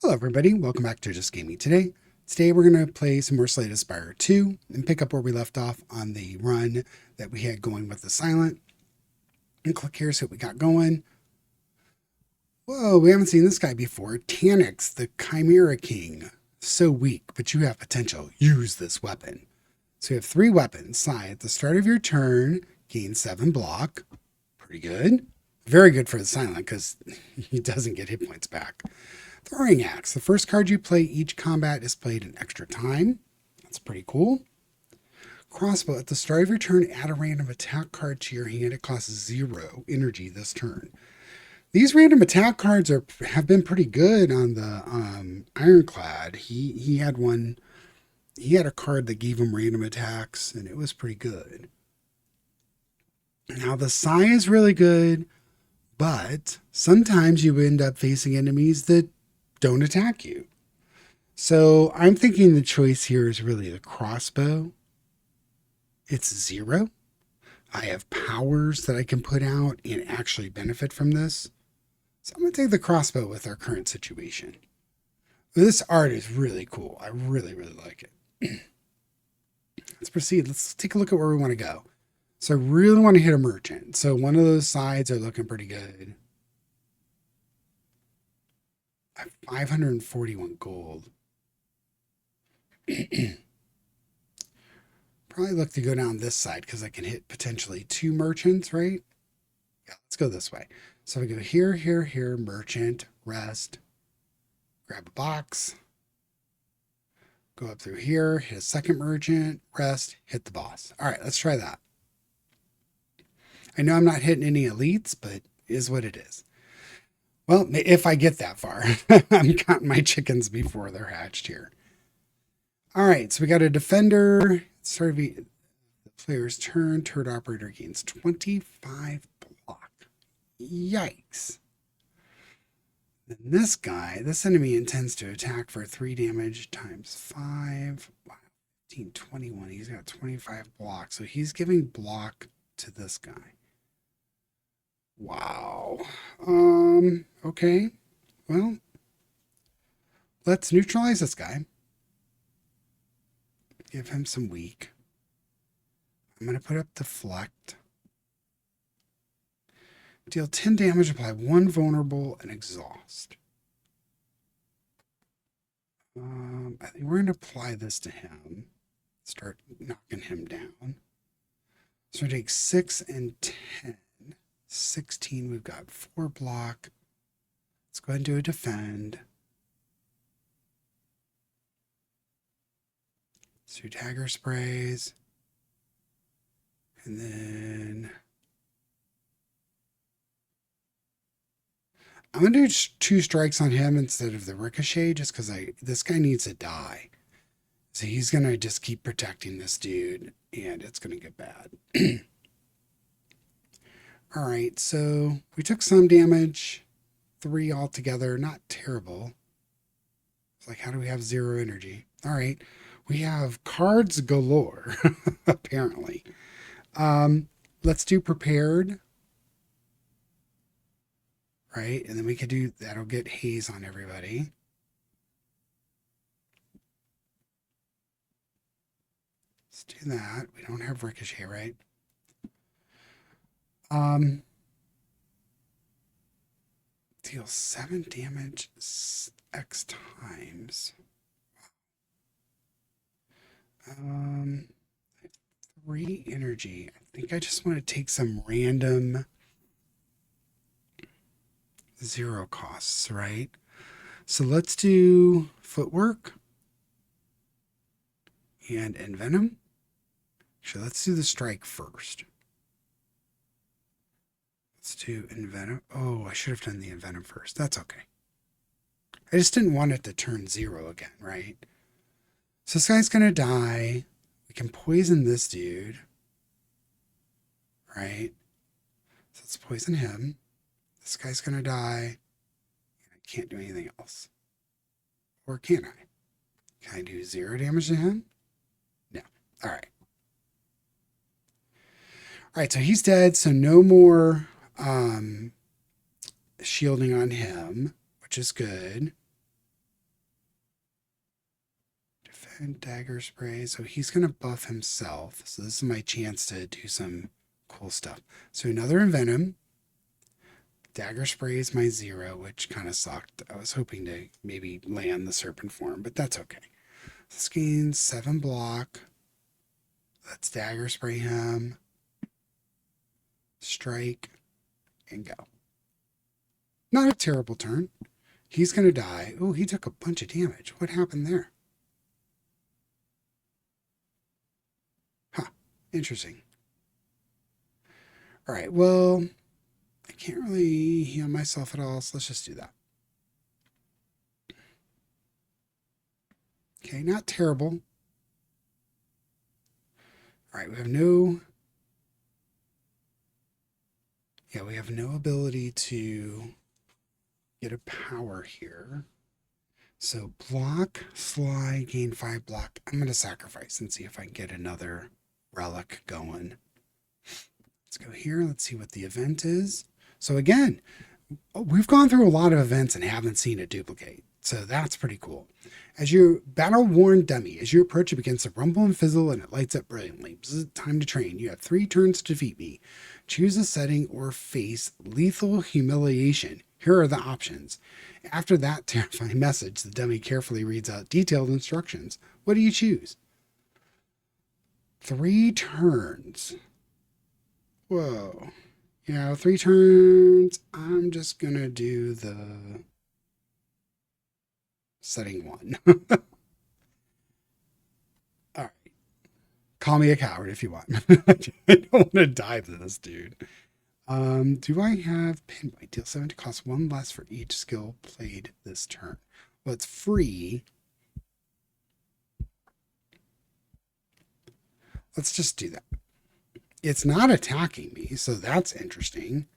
Hello everybody, welcome back to Just Gaming. Today we're going to play some more Slay the Spire 2 and pick up where we left off on the run that we had going with the Silent. And click here, see what we got going. Whoa, we haven't seen this guy before. Tannix, the Chimera King. So weak, but you have potential. Use this weapon. So you have 3 weapons. Slay at the start of your turn, gain 7 block. Pretty good. Very good for the Silent because he doesn't get hit points back. Throwing Axe. The first card you play each combat is played an extra time. That's pretty cool. Crossbow. At the start of your turn, add a random attack card to your hand. It costs 0 energy this turn. These random attack cards have been pretty good on the Ironclad. He had one. He had a card that gave him random attacks, and it was pretty good. Now the Sai is really good, but sometimes you end up facing enemies that don't attack you. So I'm thinking the choice here is really the crossbow. It's 0. I have powers that I can put out and actually benefit from this. So I'm going to take the crossbow with our current situation. This art is really cool. I really, really like it. Let's proceed. Let's take a look at where we want to go. So I really want to hit a merchant. So one of those sides are looking pretty good. I have 541 gold. Probably look to go down this side because I can hit potentially 2 merchants, right? Yeah, let's go this way. So we go here, here, here, merchant, rest, grab a box, go up through here, hit a second merchant, rest, hit the boss. All right, let's try that. I know I'm not hitting any elites, but it is what it is. Well, if I get that far, I'm counting my chickens before they're hatched here. All right, so we got a defender. Start of the player's turn. Turret operator gains 25 block. Yikes. Then this guy, this enemy intends to attack for 3 damage times 5. Wow, 15, 21. He's got 25 block. So he's giving block to this guy. Wow. Okay. Well, let's neutralize this guy. Give him some weak. I'm going to put up deflect. Deal 10 damage, apply 1 vulnerable, and exhaust. I think we're going to apply this to him. Start knocking him down. So we take 6 and 10. 16, we've got 4 block. Let's go ahead and do a defend. Let's do dagger sprays. And then I'm going to do 2 strikes on him instead of the ricochet just because this guy needs to die. So he's going to just keep protecting this dude and it's going to get bad. All right, so we took some damage, 3 altogether, not terrible. It's like, how do we have 0 energy? All right, we have cards galore, apparently. Let's do prepared, right? And then we could do, that'll get haze on everybody. Let's do that. We don't have ricochet, right? Deal 7 damage X times. 3 energy. I think I just want to take some random 0 costs, right? So let's do footwork and envenom. So let's do the strike first. Let's do envenom. Oh, I should have done the envenom first. That's okay. I just didn't want it to turn 0 again, right? So this guy's going to die. We can poison this dude. Right? So let's poison him. This guy's going to die. And I can't do anything else. Or can I? Can I do 0 damage to him? No. All right. All right, so he's dead. So no more shielding on him, which is good. Defend, dagger spray. So he's going to buff himself. So this is my chance to do some cool stuff. So another envenom. Dagger spray is my 0, which kind of sucked. I was hoping to maybe land the serpent form, but that's okay. This gains 7 block. Let's dagger spray him. Strike and go. Not a terrible turn. He's going to die. Oh, he took a bunch of damage. What happened there? Huh. Interesting. All right. Well, I can't really heal myself at all, so let's just do that. Okay, not terrible. All right, we have no... Yeah, we have no ability to get a power here. So block, Sly, gain 5 block. I'm going to sacrifice and see if I can get another relic going. Let's go here. Let's see what the event is. So again, we've gone through a lot of events and haven't seen it duplicate. So that's pretty cool. As your battle-worn dummy, as you approach, it begins to rumble and fizzle and it lights up brilliantly. This is time to train. You have 3 turns to defeat me. Choose a setting or face lethal humiliation. Here are the options. After that terrifying message, the dummy carefully reads out detailed instructions. What do you choose? 3 turns. Whoa. Yeah, 3 turns. I'm just going to do the setting 1. All right. Call me a coward if you want. I don't want to die to this dude. Do I have pinpoint? Deal 7 to cost 1 less for each skill played this turn. Well, it's free. Let's just do that. It's not attacking me, so that's interesting.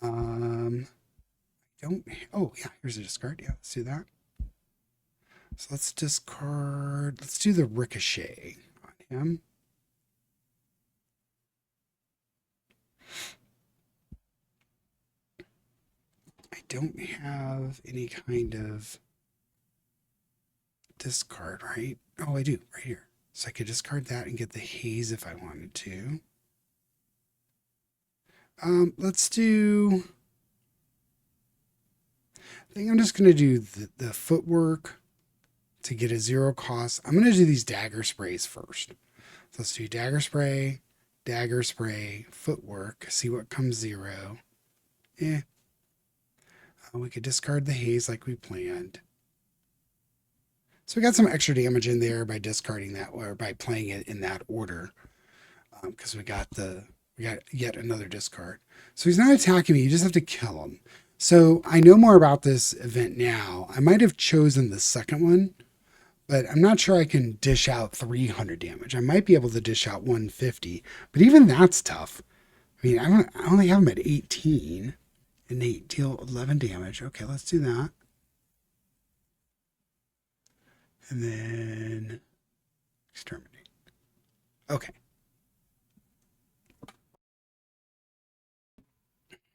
Don't. Oh, yeah, here's a discard. Yeah, let's do that. So let's discard. Let's do the ricochet on him. I don't have any kind of discard, right? Oh, I do, right here. So I could discard that and get the haze if I wanted to. Let's do... I think I'm just going to do the footwork to get a 0 cost. I'm going to do these dagger sprays first. So let's do dagger spray, footwork, see what comes 0. We could discard the haze like we planned. So we got some extra damage in there by discarding that, or by playing it in that order, because we got yet another discard. So he's not attacking me. You just have to kill him. So I know more about this event now. I might have chosen the second one, but I'm not sure I can dish out 300 damage. I might be able to dish out 150, but even that's tough. I mean, I only have him at 18. Innate, deal 11 damage. Okay, let's do that. And then exterminate. Okay.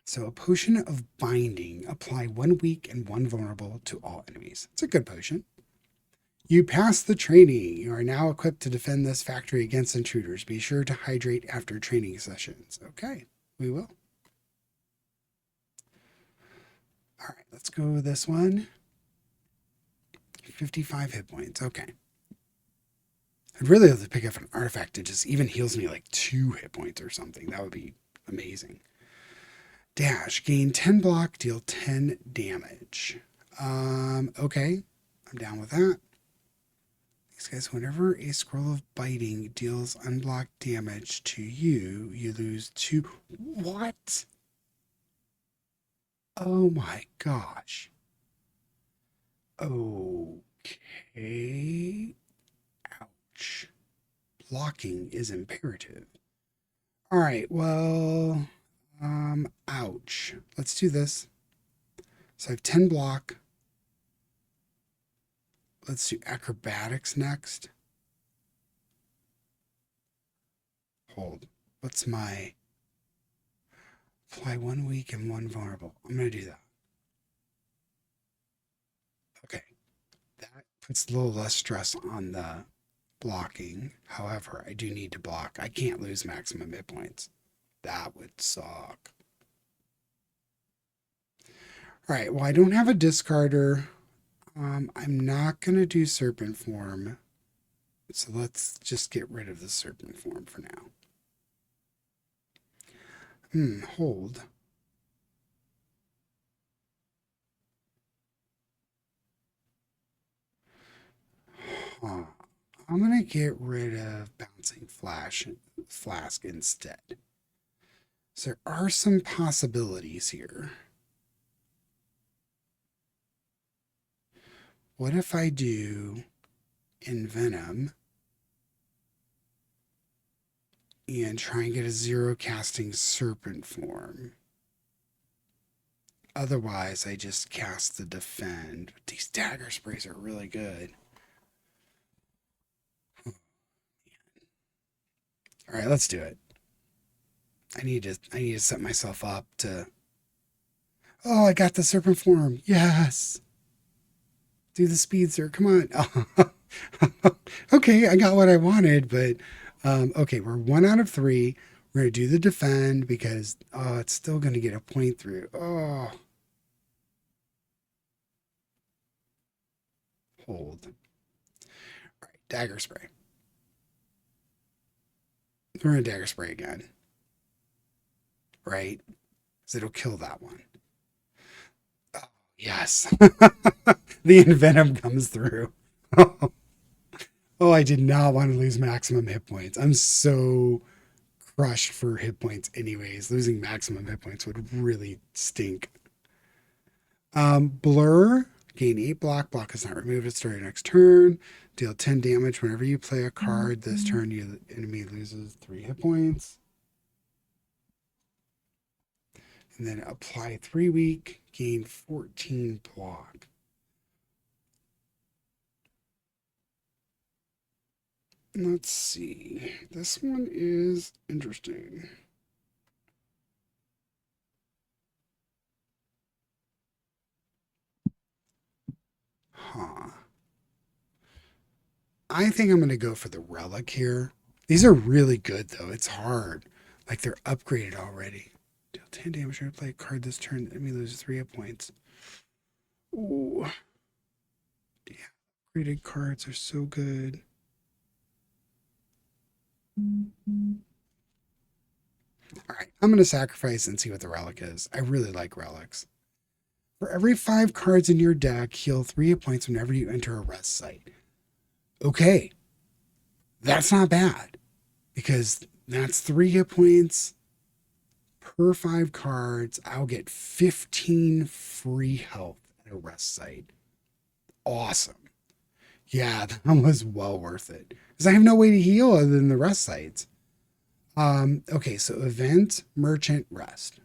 So a potion of binding. Apply 1 weak and 1 vulnerable to all enemies. It's a good potion. You passed the training. You are now equipped to defend this factory against intruders. Be sure to hydrate after training sessions. Okay, we will. All right, let's go with this one. 55 hit points. Okay. I'd really love to pick up an artifact that just even heals me like 2 hit points or something. That would be amazing. Dash. Gain 10 block, deal 10 damage. Okay. I'm down with that. These guys, whenever a scroll of biting deals unblocked damage to you, you lose 2. What? Oh my gosh. Okay. Ouch. Blocking is imperative. All right, well, ouch. Let's do this. So I have 10 block. Let's do acrobatics next. Hold. What's my... Apply 1 weak and 1 vulnerable. I'm going to do that. Okay. That puts a little less stress on the blocking. However, I do need to block. I can't lose maximum hit points. That would suck. All right, well, I don't have a discarder. I'm not going to do serpent form. So let's just get rid of the serpent form for now. Hold. Huh. I'm going to get rid of bouncing flask instead. So there are some possibilities here. What if I do envenom and try and get a 0 casting serpent form? Otherwise, I just cast the defend. But these dagger sprays are really good. All right, let's do it. I need to set myself up to. Oh, I got the serpent form. Yes. Do the speedster. Come on. Oh. Okay, I got what I wanted, but okay, we're 1 out of 3. We're gonna do the defend because it's still gonna get a point through. Oh, hold. All right, dagger spray. We're gonna dagger spray again, right? Because it'll kill that one. Oh, yes. The envenom comes through. Oh, I did not want to lose maximum hit points. I'm so crushed for hit points anyways. Losing maximum hit points would really stink. Blur. Gain 8 block. Block is not removed. It starts your next turn. Deal 10 damage whenever you play a card. This turn, the enemy loses 3 hit points. And then apply 3 weak. Gain 14 block. Let's see. This one is interesting. Huh. I think I'm going to go for the relic here. These are really good, though. It's hard. Like they're upgraded already. Deal 10 damage when you play a card this turn. The enemy loses 3 hit points. Ooh. Yeah. Upgraded cards are so good. All right, I'm going to sacrifice and see what the relic is. I really like relics. For every 5 cards in your deck, heal 3 hit points whenever you enter a rest site. Okay, that's not bad because that's 3 hit points per 5 cards. I'll get 15 free health at a rest site. Awesome. Yeah, that was well worth it because I have no way to heal other than the rest sites. Okay, so event, merchant, rest.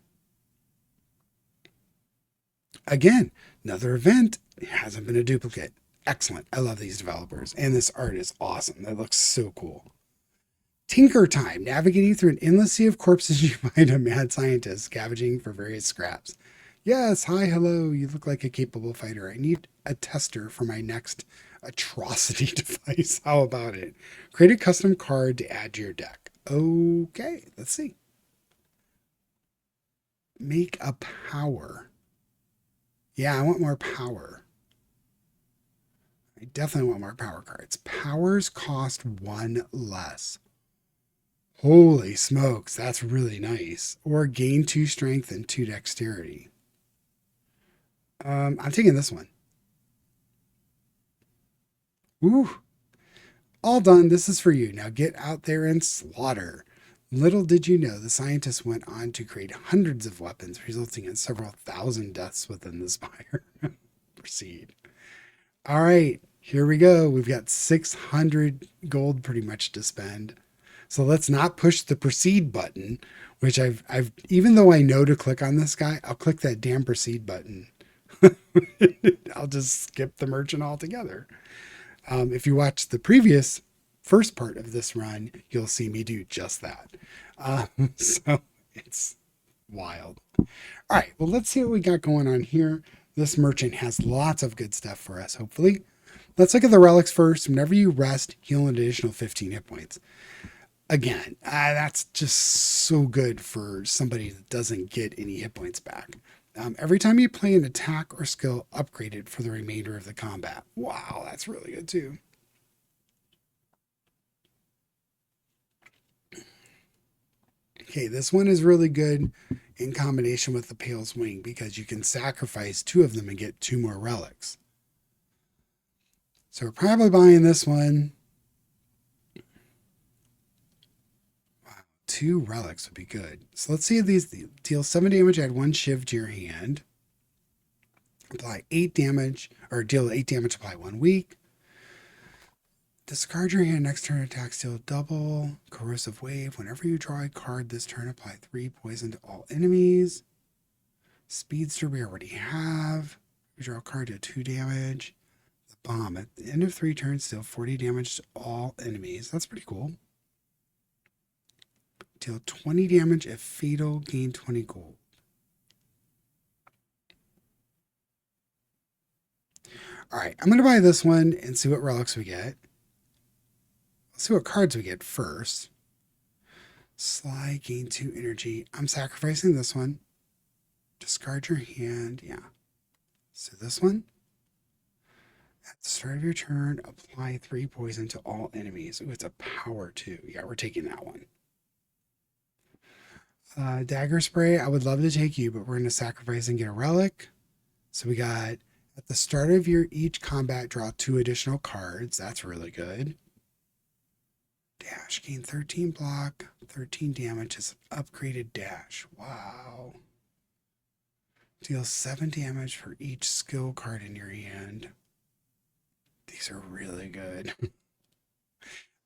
Again, another event. It hasn't been a duplicate. Excellent. I love these developers. And this art is awesome. That looks so cool. Tinker time. Navigating through an endless sea of corpses, you find a mad scientist scavenging for various scraps. Yes, hi, hello. You look like a capable fighter. I need a tester for my next atrocity device. How about it? Create a custom card to add to your deck. Okay, let's see. Make a power. Yeah, I want more power. I definitely want more power cards. Powers cost 1 less. Holy smokes, that's really nice. Or gain 2 strength and 2 dexterity. I'm taking this one. Ooh. All done. This is for you. Now get out there and slaughter. Little did you know, the scientists went on to create hundreds of weapons, resulting in several thousand deaths within the spire. Proceed. All right, here we go. We've got 600 gold pretty much to spend. So let's not push the proceed button, which I've even though I know to click on this guy, I'll click that damn proceed button. I'll just skip the merchant altogether. If you watch the previous first part of this run, you'll see me do just that. So it's wild. All right, well, let's see what we got going on here. This merchant has lots of good stuff for us, hopefully. let's look at the relics first. Whenever you rest, heal an additional 15 hit points. Again, that's just so good for somebody that doesn't get any hit points back. Every time you play an attack or skill, upgrade it for the remainder of the combat. Wow, that's really good too. Okay, this one is really good in combination with the Pale's Wing because you can sacrifice 2 of them and get 2 more relics. So we're probably buying this one. Wow, 2 relics would be good. So let's see if these deal 7 damage, add 1 shiv to your hand. Apply 8 damage, or deal 8 damage, apply 1 weak. Discard your hand, next turn attacks deal double. Corrosive Wave. Whenever you draw a card this turn, apply 3 poison to all enemies. Speedster we already have. You draw a card, deal 2 damage. The Bomb. At the end of 3 turns, deal 40 damage to all enemies. That's pretty cool. Deal 20 damage if fatal, gain 20 gold. Alright, I'm going to buy this one and see what relics we get. Let's see what cards we get first. Slay, gain 2 energy. I'm sacrificing this one. Discard your hand. Yeah. So this one. At the start of your turn, apply 3 poison to all enemies. Ooh, it's a power 2. Yeah, we're taking that one. Dagger Spray, I would love to take you, but we're going to sacrifice and get a relic. So we got, at the start of your each combat, draw 2 additional cards. That's really good. Dash, gain 13 block, 13 damage is upgraded dash. Wow. Deal 7 damage for each skill card in your hand. These are really good.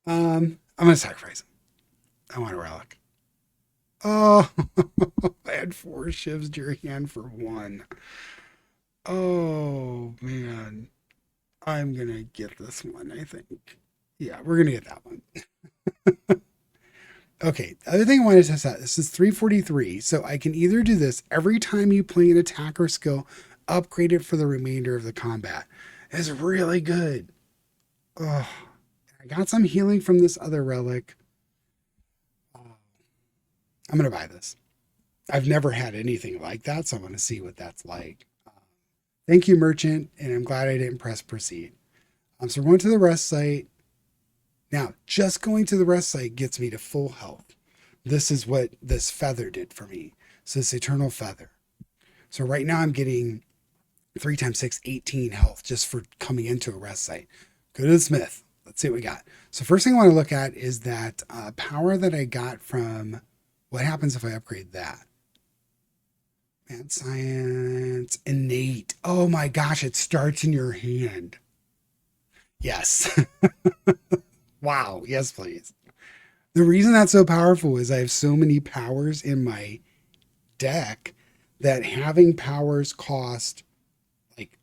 I'm going to sacrifice them. I want a relic. Oh, I had 4 shivs to your hand for 1. Oh, man. I'm going to get this one, I think. Yeah, we're going to get that one. Okay, the other thing I wanted to test out, this is 343, so I can either do this every time you play an attack or skill, upgrade it for the remainder of the combat. It's really good. Oh, I got some healing from this other relic. I'm going to buy this. I've never had anything like that, so I want to see what that's like. Thank you, merchant, and I'm glad I didn't press proceed. So we're going to the rest site. Now, just going to the rest site gets me to full health. This is what this feather did for me. So this eternal feather. So right now I'm getting 3 times 6, 18 health just for coming into a rest site. Go to the smith. Let's see what we got. So first thing I want to look at is that power that I got from what happens if I upgrade that. Mad Science, Innate. Oh my gosh, it starts in your hand. Yes. Wow. Yes, please. The reason that's so powerful is I have so many powers in my deck that having powers cost like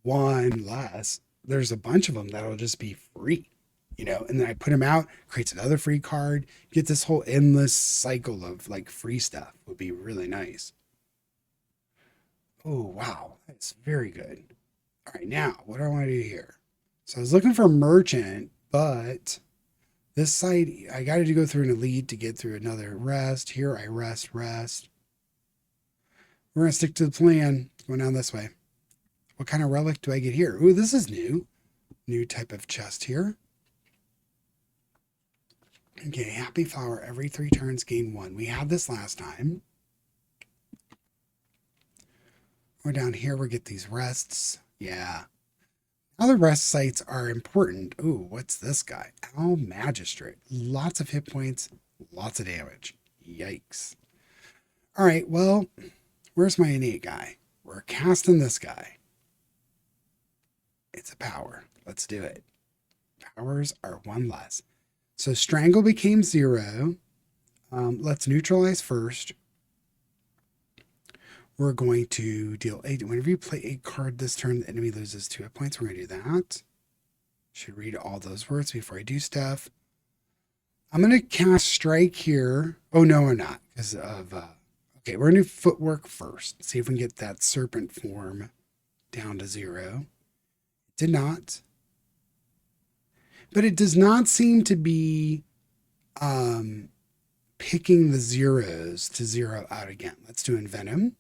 1 less, there's a bunch of them that'll just be free, and then I put them out, creates another free card, get this whole endless cycle of like free stuff. Would be really nice. Oh, wow. That's very good. All right. Now, what do I want to do here? So I was looking for merchant, but this site, I got to go through an elite to get through another rest. Here I rest. We're going to stick to the plan. Going down this way. What kind of relic do I get here? Ooh, this is new. New type of chest here. Okay, Happy Flower. Every 3 turns, gain 1. We had this last time. We're down here. We get these rests. Yeah. Other rest sites are important. Ooh, what's this guy? Owl Magistrate. Lots of hit points, lots of damage. Yikes. All right, well, where's my innate guy? We're casting this guy. It's a power. Let's do it. Powers are 1 less. So Strangle became 0. Let's neutralize first. We're going to deal 8. Whenever you play a card this turn, the enemy loses 2 hit points. We're going to do that. Should read all those words before I do stuff. I'm going to cast Strike here. Oh, no, we're not. Because of, okay, we're going to do Footwork first. See if we can get that serpent form down to 0. Did not. But it does not seem to be picking the zeros to zero out again. Let's do Envenom.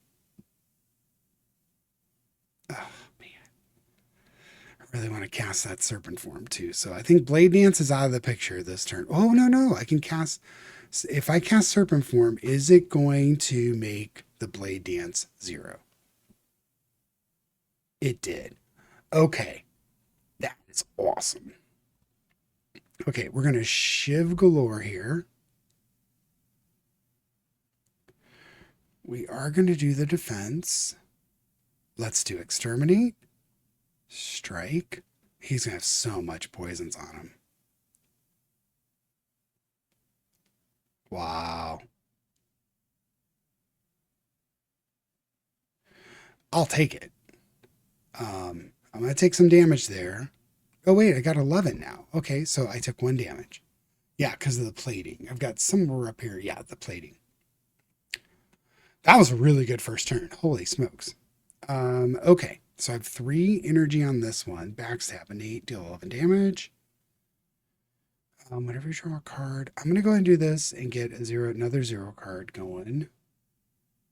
Oh, man. I really want to cast that Serpent form too. So I think Blade Dance is out of the picture this turn. Oh, no. I can cast... If I cast Serpent form, is it going to make the Blade Dance 0? It did. Okay. That is awesome. Okay, we're going to Shiv Galore here. We are going to do the defense. Let's do Exterminate. Strike. He's going to have so much poisons on him. Wow. I'll take it. I'm going to take some damage there. Oh, wait, I got 11 now. Okay, so I took 1 damage. Yeah, because of the plating. I've got somewhere up here. Yeah, the plating. That was a really good first turn. Holy smokes. Okay, so I have 3 energy on this one. Backstab, innate, deal 11 damage. Whenever you draw a card, I'm going to go ahead and do this and get another 0 card going.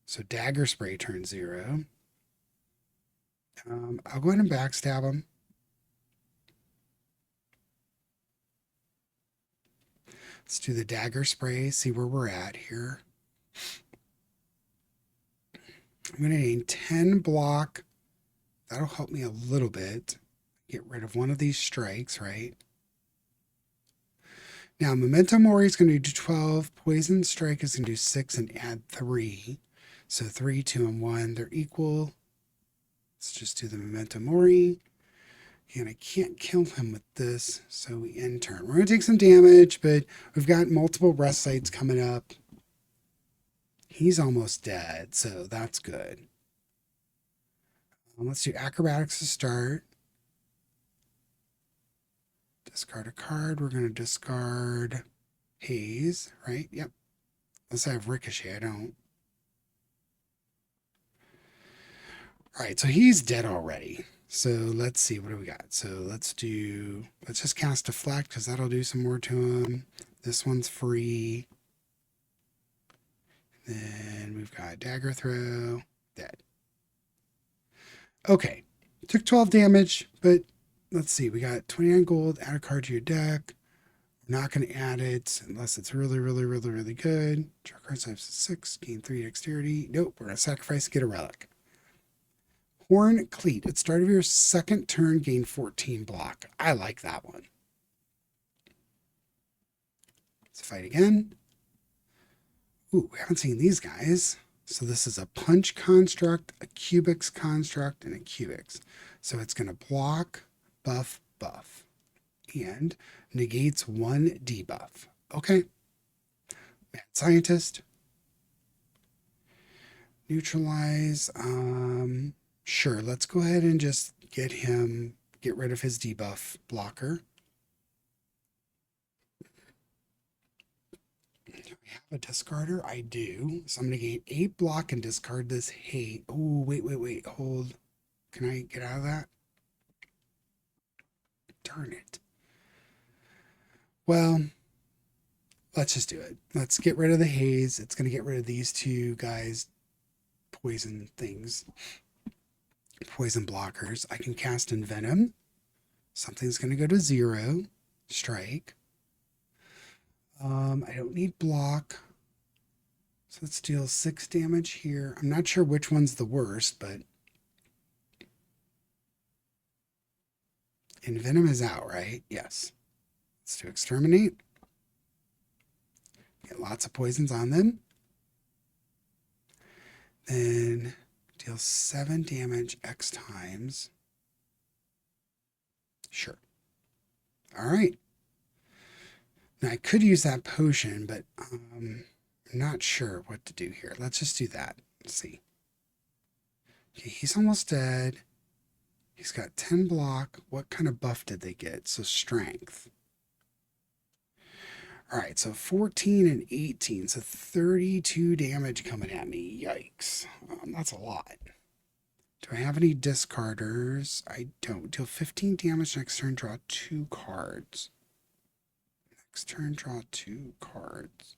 So Dagger Spray turns 0. I'll go ahead and backstab him. Let's do the Dagger Spray, see where we're at here. I'm going to gain 10 block. That'll help me a little bit. Get rid of one of these strikes, right? Now, Memento Mori is going to do 12. Poison Strike is going to do 6 and add 3. So 3, 2, and 1, they're equal. Let's just do the Memento Mori. And I can't kill him with this, so we end turn. We're going to take some damage, but we've got multiple rest sites coming up. He's almost dead, so that's good. Let's do Acrobatics to start. Discard a card. We're going to discard Haze, right? Yep. Unless I have Ricochet, I don't. All right, so he's dead already. So let's see, what do we got? So let's just cast Deflect because that'll do some more to him. This one's free. Then we've got Dagger Throw, dead. Okay, took 12 damage, but let's see, we got 29 gold, add a card to your deck. We're not going to add it unless it's really, really, really, really good. Draw card size 6, gain 3 dexterity. Nope, we're going to sacrifice to get a relic. Horn Cleat. At start of your second turn, gain 14 block. I like that one. Let's fight again. Ooh, we haven't seen these guys. So this is a punch construct, a Cubix construct, and a Cubix. So it's going to block, buff, buff. And negates 1 debuff. Okay. Mad Scientist. Neutralize. Sure, let's go ahead and just get rid of his debuff blocker. Do we have a discarder? I do. So I'm going to gain 8 block and discard this hate. Oh, wait. Hold. Can I get out of that? Darn it. Well, let's just do it. Let's get rid of the haze. It's going to get rid of these 2 guys' poison things. Poison blockers. I can cast Envenom. Something's going to go to 0. Strike. I don't need block. So let's deal 6 damage here. I'm not sure which one's the worst, but Envenom is out, right? Yes. Let's do Exterminate. Get lots of poisons on them. Then deal 7 damage X times. Sure. All right. Now I could use that potion, but I'm not sure what to do here. Let's just do that. Let's see. Okay, he's almost dead. He's got 10 block. What kind of buff did they get? So strength. All right, so 14 and 18. So 32 damage coming at me. Yikes. That's a lot. Do I have any discarders? I don't. Deal 15 damage next turn, draw 2 cards. Next turn, draw 2 cards.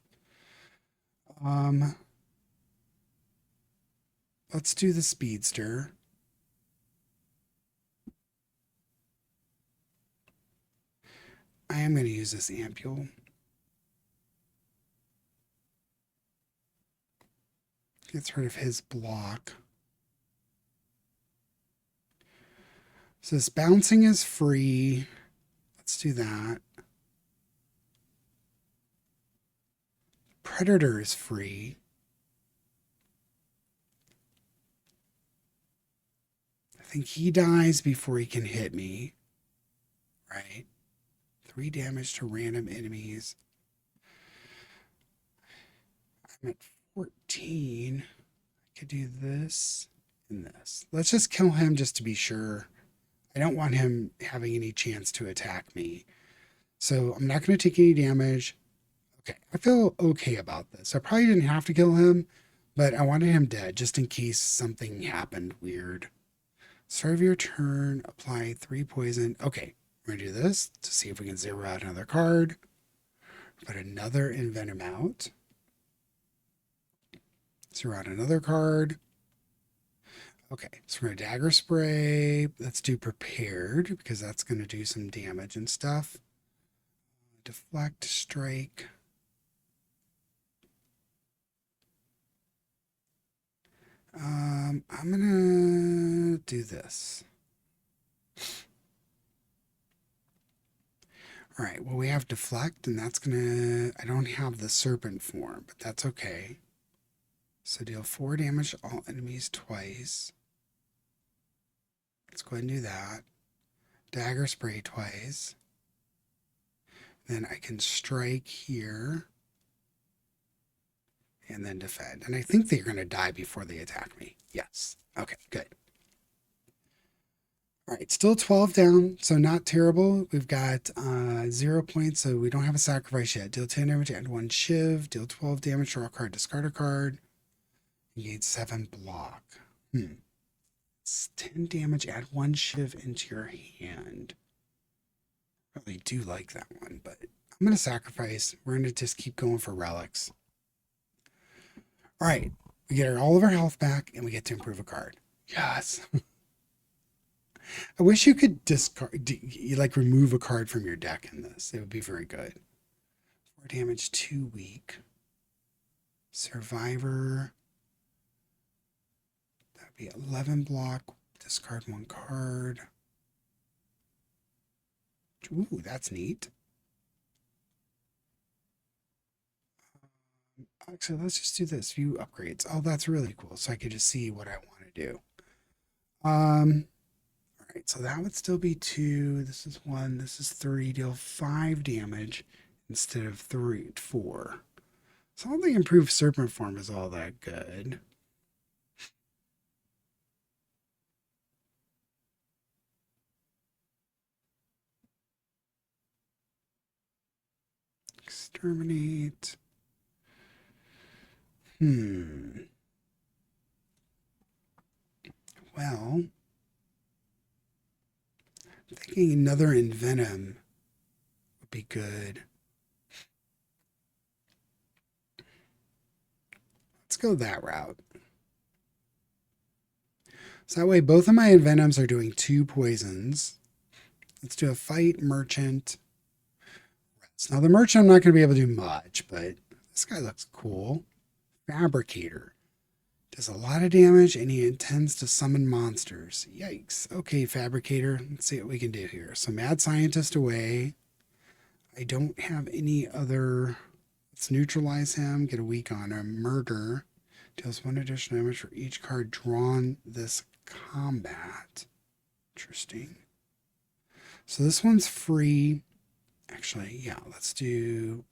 Let's do the speedster. I am going to use this ampule. Gets rid of his block. So this bouncing is free. Let's do that. Predator is free. I think he dies before he can hit me. Right? 3 damage to random enemies. I'm at 14. I could do this and this. Let's just kill him just to be sure. I don't want him having any chance to attack me. So I'm not going to take any damage. Okay, I feel okay about this. I probably didn't have to kill him, but I wanted him dead just in case something happened weird. Start of your turn, apply 3 poison. Okay, we're going to do this to see if we can zero out another card. Put another Envenom out. Zero out another card. Okay, so we're going to dagger spray. Let's do prepared because that's going to do some damage and stuff. Deflect, strike. I'm going to do this. All right, well, we have deflect, and that's going to... I don't have the serpent form, but that's okay. So deal 4 damage to all enemies twice. Let's go ahead and do that. Dagger spray twice. Then I can strike here. And then defend. And I think they're going to die before they attack me. Yes. Okay, good. All right, still 12 down, so not terrible. We've got 0 points, so we don't have a sacrifice yet. Deal 10 damage, add 1 shiv. Deal 12 damage, draw a card, discard a card. Engage 7 block. It's 10 damage, add 1 shiv into your hand. Really do like that one, but I'm going to sacrifice. We're going to just keep going for relics. All right, we get all of our health back, and we get to improve a card. Yes. I wish you could discard, like remove a card from your deck in this. It would be very good. 4 damage, 2 weak. Survivor. That would be 11 block. Discard 1 card. Ooh, that's neat. Actually, let's just do this. View upgrades. Oh, that's really cool. So I could just see what I want to do. All right, so that would still be 2. This is 1. This is 3. Deal 5 damage instead of 4. So I don't think improved serpent form is all that good. Exterminate. Well, I'm thinking another Envenom would be good. Let's go that route. So that way both of my Envenoms are doing 2 poisons. Let's do a fight, merchant. Now the merchant I'm not going to be able to do much, but this guy looks cool. Fabricator. Does a lot of damage and he intends to summon monsters. Yikes. Okay, Fabricator. Let's see what we can do here. So Mad Scientist away. I don't have any other... Let's neutralize him. Get a weak on him. Murder. Deals 1 additional damage for each card drawn this combat. Interesting. So this one's free. Actually, yeah, let's do...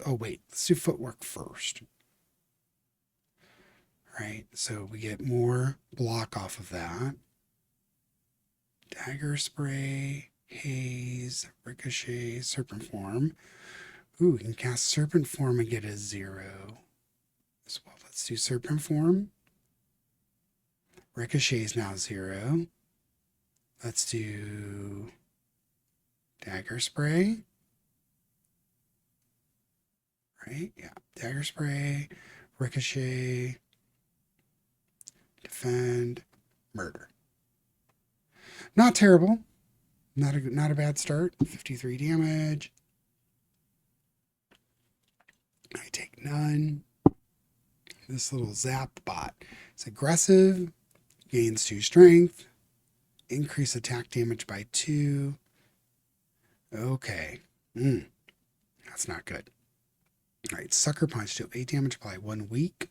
Oh, wait. Let's do footwork first. Right, so we get more block off of that. Dagger spray, haze, ricochet, serpent form. Ooh, we can cast serpent form and get a 0 as well. Let's do serpent form. Ricochet is now 0. Let's do dagger spray. Right? Yeah. Dagger spray, ricochet, defend, murder. Not terrible. Not a bad start. 53 damage. I take none. This little zap bot. It's aggressive, gains 2 strength, increase attack damage by 2. Okay. That's not good. All right, Sucker Punch, deal 8 damage, apply 1 weak.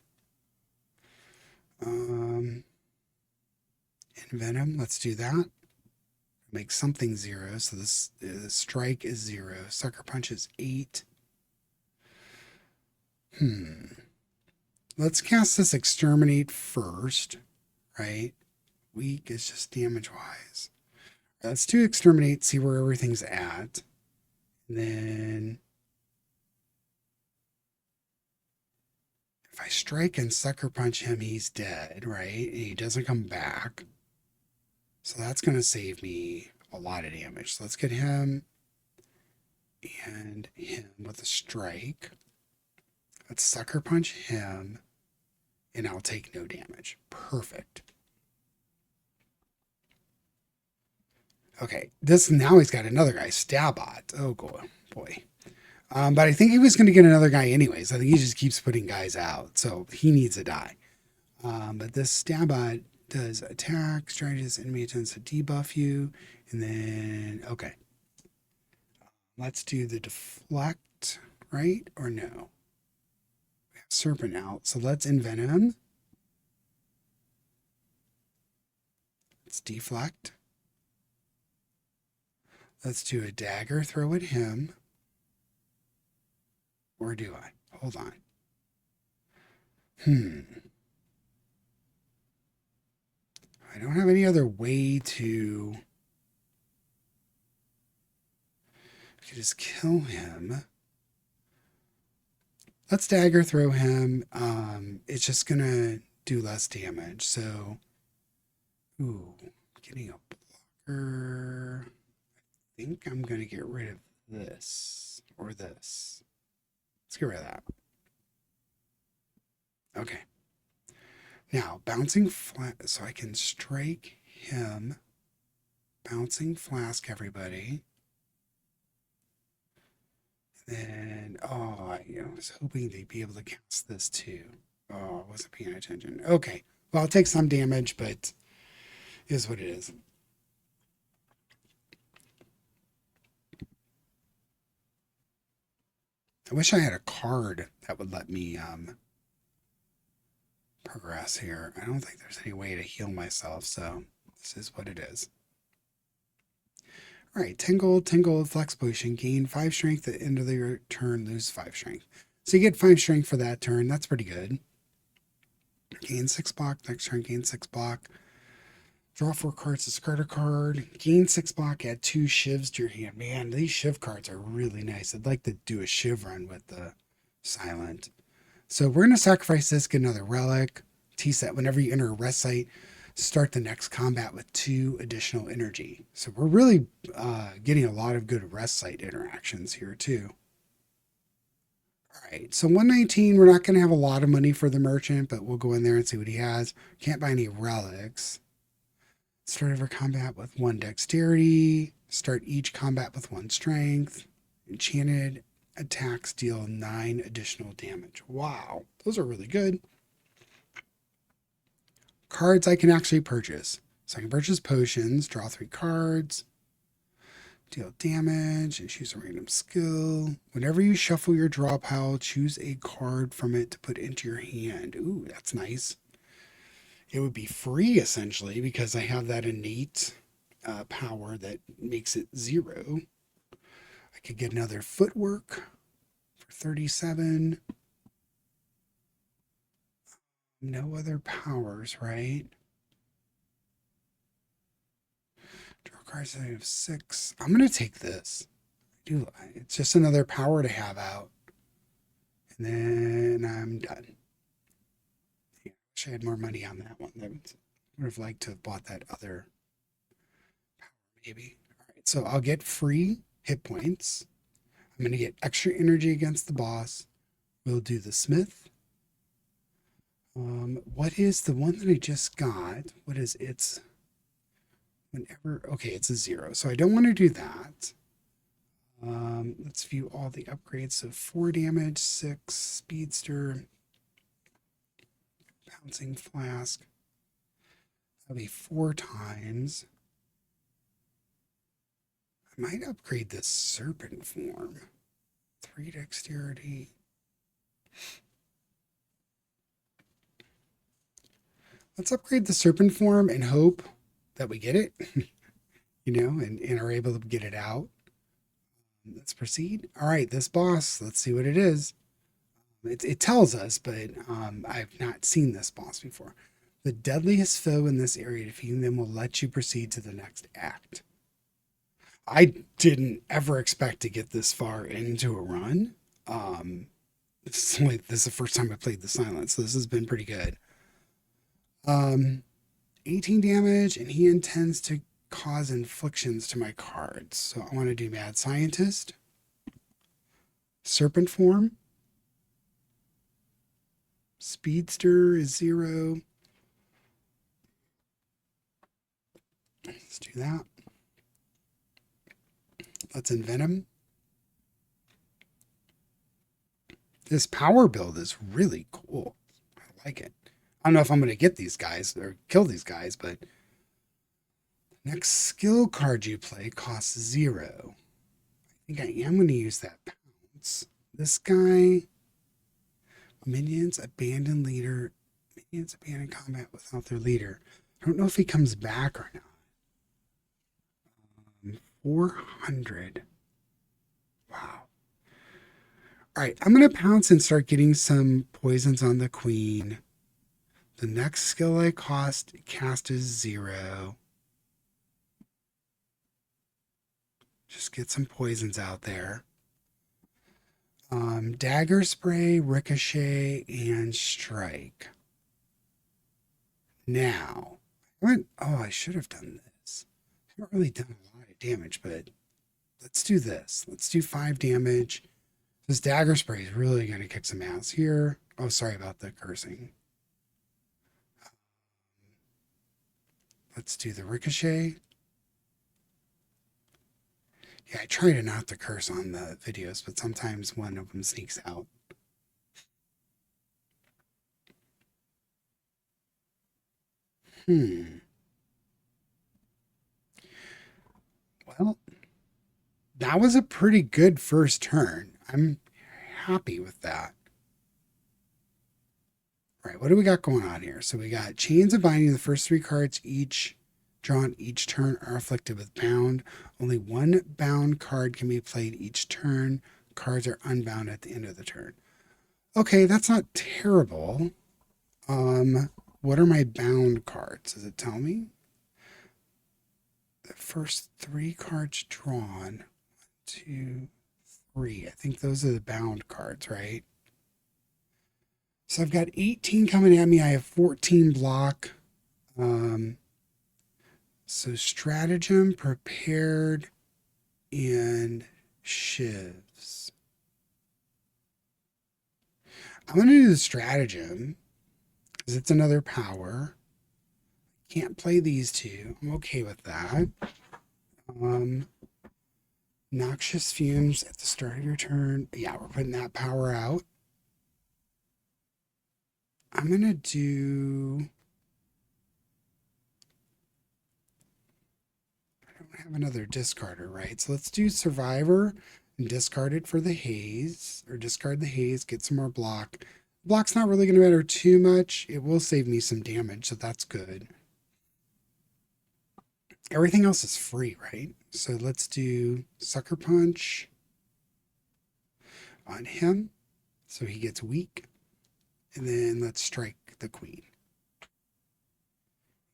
Envenom, let's do that. Make something 0, so this strike is 0. Sucker Punch is 8. Let's cast this Exterminate first, right? Weak is just damage-wise. Let's do Exterminate, see where everything's at. And then if I strike and Sucker Punch him, he's dead, right? And he doesn't come back. So that's going to save me a lot of damage. So let's get him and him with a strike. Let's Sucker Punch him, and I'll take no damage. Perfect. Okay, now he's got another guy, Stabot. Oh, boy. But I think he was going to get another guy anyways. I think he just keeps putting guys out, so he needs to die. But this Stabot does attack, strategies, enemy tends to debuff you, and then, okay. Let's do the deflect, right? Or no? We have Serpent out, so let's envenom. Let's deflect. Let's do a dagger throw at him. Or do I? Hold on. I don't have any other way to... I could just kill him. Let's dagger throw him. It's just going to do less damage. So, getting a blocker. I think I'm going to get rid of this or this. Let's get rid of that. Okay. Now, bouncing flat, so I can strike him. Bouncing flask everybody. And then, I was hoping they'd be able to cast this too. Oh, I wasn't paying attention. Okay. Well, I'll take some damage, but it is what it is. I wish I had a card that would let me progress here. I don't think there's any way to heal myself, so this is what it is. All right, 10 gold, flex potion, gain 5 strength at the end of your turn, lose 5 strength. So you get 5 strength for that turn. That's pretty good. Gain 6 block, next turn gain 6 block. Draw 4 cards, discard a card. Gain 6 block, add 2 shivs to your hand. Man, these shiv cards are really nice. I'd like to do a shiv run with the silent. So we're going to sacrifice this, get another relic. T-set, whenever you enter a rest site, start the next combat with 2 additional energy. So we're really getting a lot of good rest site interactions here too. All right, so 119, we're not going to have a lot of money for the merchant, but we'll go in there and see what he has. Can't buy any relics. Start every combat with 1 dexterity. Start each combat with 1 strength. Enchanted attacks deal 9 additional damage. Wow, those are really good. Cards I can actually purchase. So I can purchase potions, draw 3 cards, deal damage, and choose a random skill. Whenever you shuffle your draw pile, choose a card from it to put into your hand. Ooh, that's nice. It would be free, essentially, because I have that innate power that makes it 0. I could get another footwork for 37. No other powers, right? Draw cards, I have 6. I'm going to take this. It's just another power to have out. And then I'm done. I wish I had more money on that one. That Would have liked to have bought that other power, maybe. All right, so I'll get free hit points. I'm going to get extra energy against the boss. We'll do the smith. What is the one that I just got? What is its whenever? Okay, it's a 0. So I don't want to do that. Let's view all the upgrades. So 4 damage, 6 speedster, bouncing flask. That'll be 4 times. I might upgrade this serpent form. 3 dexterity. Let's upgrade the serpent form and hope that we get it, and are able to get it out. Let's proceed. All right, this boss, let's see what it is. It tells us, but I've not seen this boss before. The deadliest foe in this area, defeating them will let you proceed to the next act. I didn't ever expect to get this far into a run. This is the first time I played the silence, so this has been pretty good. 18 damage, and he intends to cause inflictions to my cards. So I want to do Mad Scientist, Serpent Form, Speedster is 0. Let's do that. Let's envenom. This power build is really cool. I like it. I don't know if I'm going to get these guys or kill these guys, but the next skill card you play costs 0. I think I am going to use that pounce. This guy, minions abandon leader. Minions abandon combat without their leader. I don't know if he comes back or not. 400. Wow. All right, I'm going to pounce and start getting some poisons on the queen. The next skill I cast is 0. Just get some poisons out there. Dagger spray, ricochet, and strike. Now, I should have done this. I haven't really done a lot of damage, but let's do this. Let's do 5 damage. This dagger spray is really going to kick some ass here. Oh, sorry about the cursing. Let's do the ricochet. Yeah, I try to not to curse on the videos, but sometimes one of them sneaks out. Well, that was a pretty good first turn. I'm happy with that. All right, what do we got going on here? So we got Chains of Binding. The first 3 cards each drawn each turn are afflicted with bound. Only 1 bound card can be played each turn. Cards are unbound at the end of the turn. Okay, that's not terrible. What are my bound cards? Does it tell me? The first 3 cards drawn. 1, 2, 3. I think those are the bound cards, right? So I've got 18 coming at me. I have 14 block. So stratagem, prepared, and shivs. I'm going to do the stratagem because it's another power. Can't play these 2. I'm okay with that. Noxious fumes at the start of your turn. Yeah, we're putting that power out. I'm going to do... I don't have another discarder, right? So let's do Survivor and discard it for the haze. Or discard the haze, get some more block. Block's not really going to matter too much. It will save me some damage, so that's good. Everything else is free, right? So let's do Sucker Punch on him. So he gets weak. And then let's strike the queen.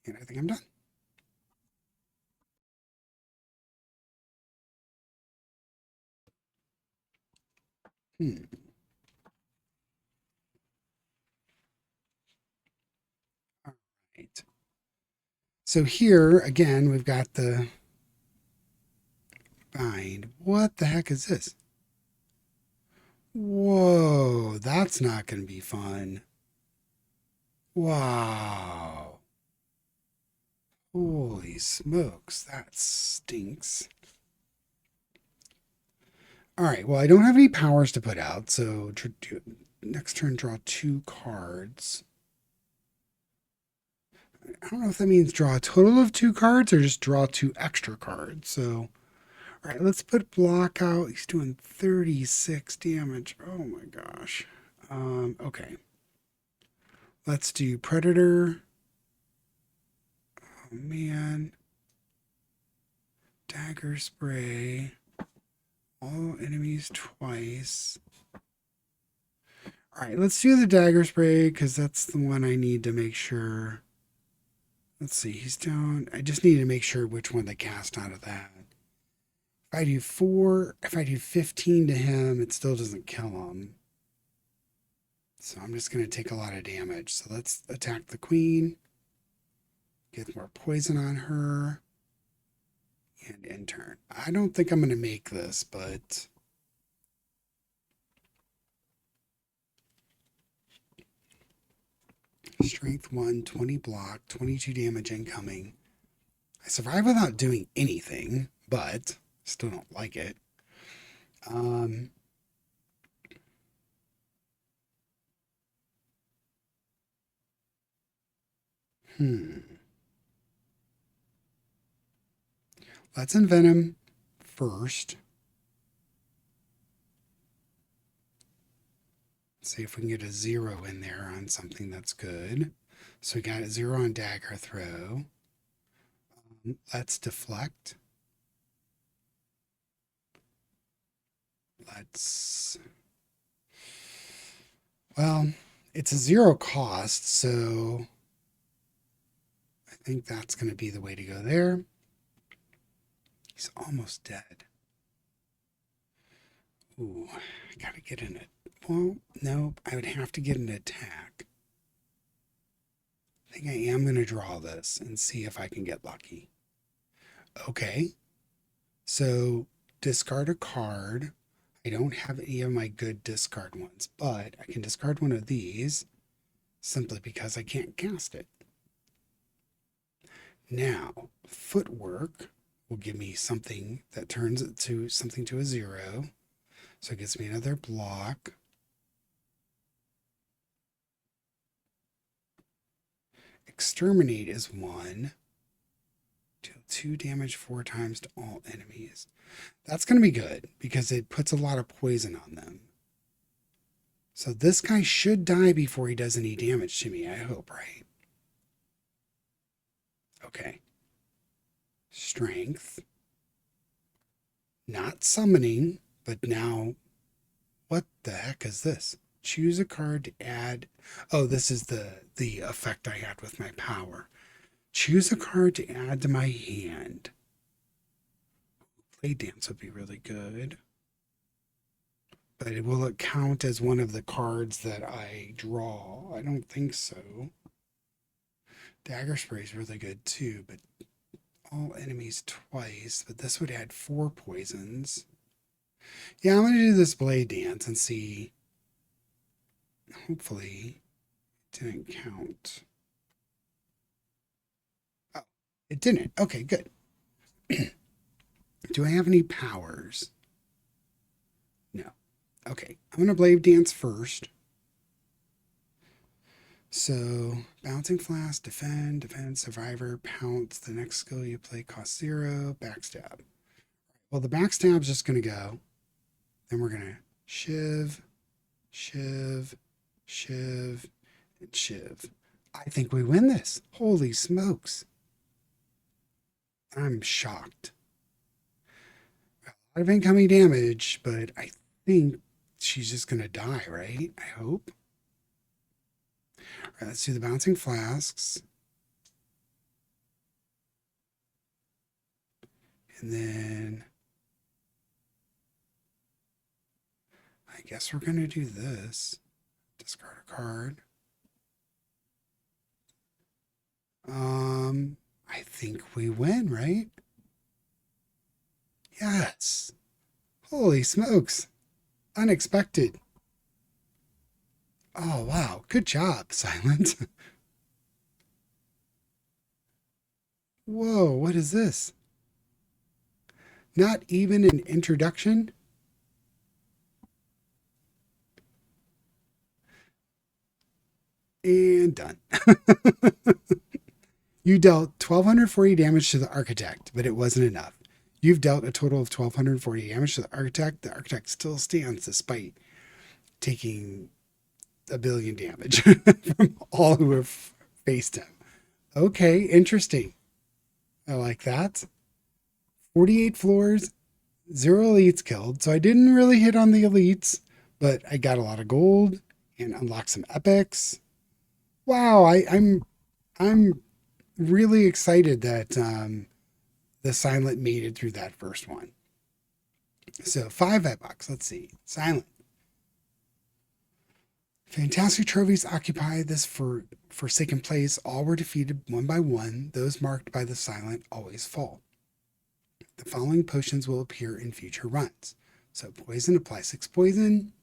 And I think I'm done. All right. So here, again, we've got the bind. What the heck is this? Whoa, that's not going to be fun. Wow. Holy smokes, that stinks. All right, well, I don't have any powers to put out, so next turn, draw 2 cards. I don't know if that means draw a total of 2 cards or just draw 2 extra cards. So, all right, let's put block out. He's doing 36 damage. Oh my gosh. Okay. Let's do Predator. Oh man. Dagger spray. All enemies twice. All right, let's do the dagger spray because that's the one I need to make sure. Let's see, he's down. I just need to make sure which one to cast out of that. If I do 4, if I do 15 to him, it still doesn't kill him. So I'm just going to take a lot of damage. So let's attack the queen. Get more poison on her. And end turn. I don't think I'm going to make this, but... Strength 1, 20 block, 22 damage incoming. I survive without doing anything, but still don't like it. Let's envenom first. See if we can get a 0 in there on something that's good. So we got a 0 on dagger throw. Let's deflect. Well, it's a 0 cost, so I think that's going to be the way to go there. He's almost dead. Ooh, I gotta get in it. Well, nope, I would have to get an attack. I think I am going to draw this and see if I can get lucky. Okay, so discard a card. I don't have any of my good discard ones, but I can discard one of these simply because I can't cast it. Now, footwork will give me something that turns it to something to a 0. So it gives me another block. Exterminate is 1. Deal 2 damage 4 times to all enemies. That's going to be good because it puts a lot of poison on them. So this guy should die before he does any damage to me, I hope, right? Okay. Strength. Not summoning, but now, what the heck is this? Choose a card to add. Oh, this is the effect I had with my power. Choose a card to add to my hand. Play dance would be really good. But will it count as one of the cards that I draw? I don't think so. Dagger spray is really good too, but all enemies twice. But this would add 4 poisons. Yeah, I'm going to do this blade dance and see. Hopefully, it didn't count. Oh, it didn't. Okay, good. Do I have any powers? No. Okay, I'm going to blade dance first. So, bouncing flask, defend, survivor, pounce. The next skill you play costs 0, backstab. Well, the backstab's just going to go. Then we're going to shiv, shiv, shiv, and shiv. I think we win this. Holy smokes. I'm shocked. A lot of incoming damage, but I think she's just going to die, right? I hope. All right, let's do the bouncing flasks. And then I guess we're going to do this. Discard a card. I think we win, right? Yes. Holy smokes. Unexpected. Oh, wow. Good job, Silent. Whoa, what is this? Not even an introduction? And done. You dealt 1,240 damage to the architect, but it wasn't enough. You've dealt a total of 1,240 damage to the architect. The architect still stands despite taking a billion damage from all who have faced him. Okay, interesting. I like that. 48 floors, zero elites killed. So I didn't really hit on the elites, but I got a lot of gold and unlocked some epics. Wow, I'm really excited that the Silent made it through that first one. So 5 epochs. Let's see. Silent. Fantastic trophies occupy this forsaken place. All were defeated one by one. Those marked by the Silent always fall. The following potions will appear in future runs. So poison, apply 6 poison.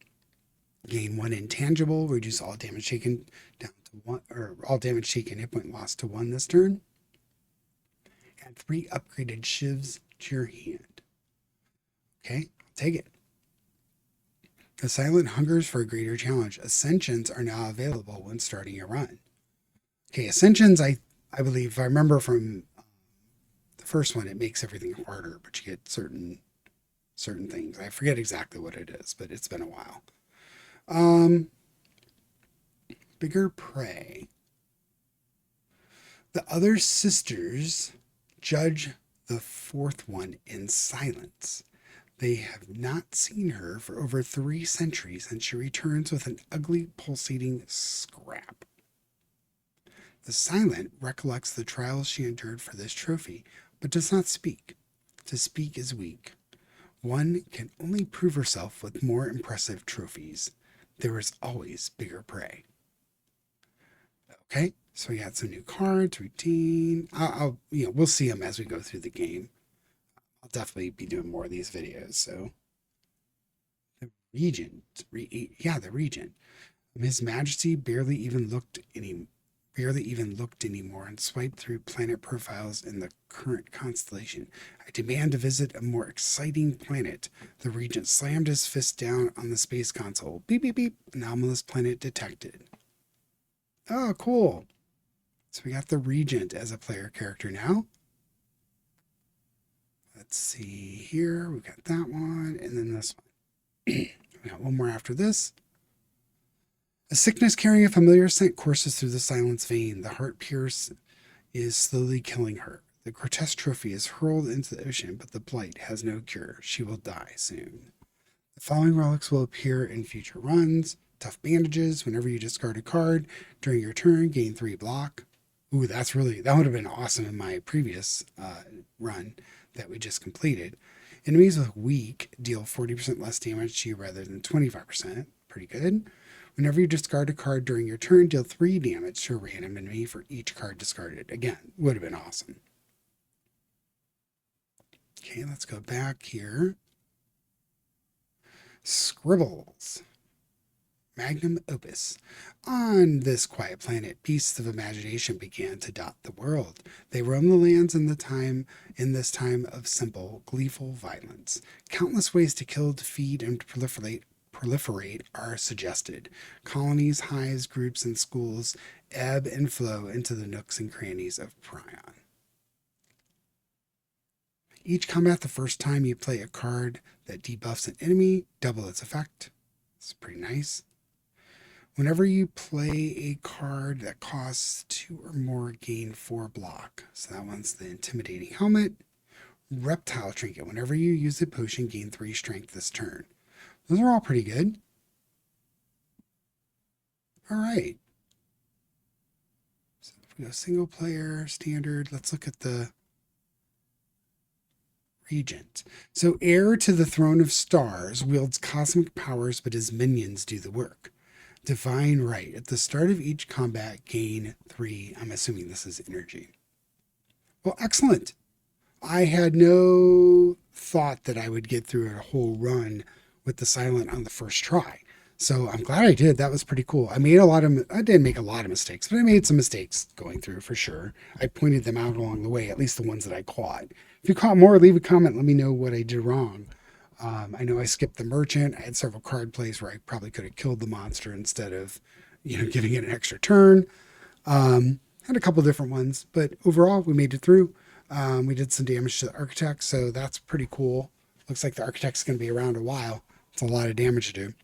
Gain 1 intangible. Reduce all damage taken down to 1, or all damage taken hit point lost to 1 this turn. Add 3 upgraded shivs to your hand. Okay, I'll take it. The Silent hungers for a greater challenge. Ascensions are now available when starting a run. Okay, Ascensions, I believe, if I remember from the first one, it makes everything harder, but you get certain things. I forget exactly what it is, but it's been a while. Bigger prey. The other sisters judge the fourth one in silence. They have not seen her for over 3 centuries, and she returns with an ugly, pulsating scrap. The Silent recollects the trials she endured for this trophy, but does not speak. To speak is weak. One can only prove herself with more impressive trophies. There is always bigger prey. Okay, so we got some new cards, routine. We'll see them as we go through the game. I'll definitely be doing more of these videos. So the Regent, the Regent. His Majesty barely even looked anymore and swiped through planet profiles in the current constellation. I demand to visit a more exciting planet. The Regent slammed his fist down on the space console. Beep, beep, beep. Anomalous planet detected. Oh, cool. So we got the Regent as a player character now. Let's see here. We got that one, and then this one. We got one more after this. A sickness carrying a familiar scent courses through the Silent's vein. The heart pierce is slowly killing her. The grotesque trophy is hurled into the ocean, but the blight has no cure. She will die soon. The following relics will appear in future runs. Tough bandages. Whenever you discard a card during your turn, gain 3 block. Ooh, that would have been awesome in my previous run that we just completed. Enemies with weak deal 40% less damage to you rather than 25%. Pretty good. Whenever you discard a card during your turn, deal 3 damage to a random enemy for each card discarded. Again, would have been awesome. Okay, let's go back here. Scribbles. Magnum opus. On this quiet planet, beasts of imagination began to dot the world. They roam the lands in this time of simple, gleeful violence. Countless ways to kill, to feed, and to proliferate are suggested. Colonies, hives, groups, and schools ebb and flow into the nooks and crannies of Prion. Each combat, the first time you play a card that debuffs an enemy, double its effect. It's pretty nice. Whenever you play a card that costs 2 or more, gain 4 block. So that one's the Intimidating Helmet. Reptile Trinket. Whenever you use a potion, gain 3 strength this turn. Those are all pretty good. All right. So if we go single player, standard, let's look at the Regent. So heir to the throne of stars wields cosmic powers, but his minions do the work. Divine Right. At the start of each combat, gain 3. I'm assuming this is energy. Well, excellent. I had no thought that I would get through a whole run with the silent on the first try. So I'm glad I did. That was pretty cool. I didn't make a lot of mistakes, but I made some mistakes going through for sure. I pointed them out along the way, at least the ones that I caught. If you caught more, leave a comment. Let me know what I did wrong. I know I skipped the merchant. I had several card plays where I probably could have killed the monster instead of, giving it an extra turn. Had a couple different ones, but overall we made it through. We did some damage to the architect, so that's pretty cool. Looks like the architect's going to be around a while. It's a lot of damage to do.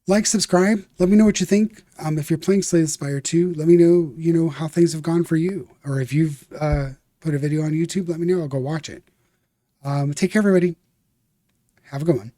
Like, subscribe. Let me know what you think. If you're playing Slay the Spire 2, let me know, how things have gone for you. Or if you've put a video on YouTube, let me know. I'll go watch it. Take care, everybody. Have a good one.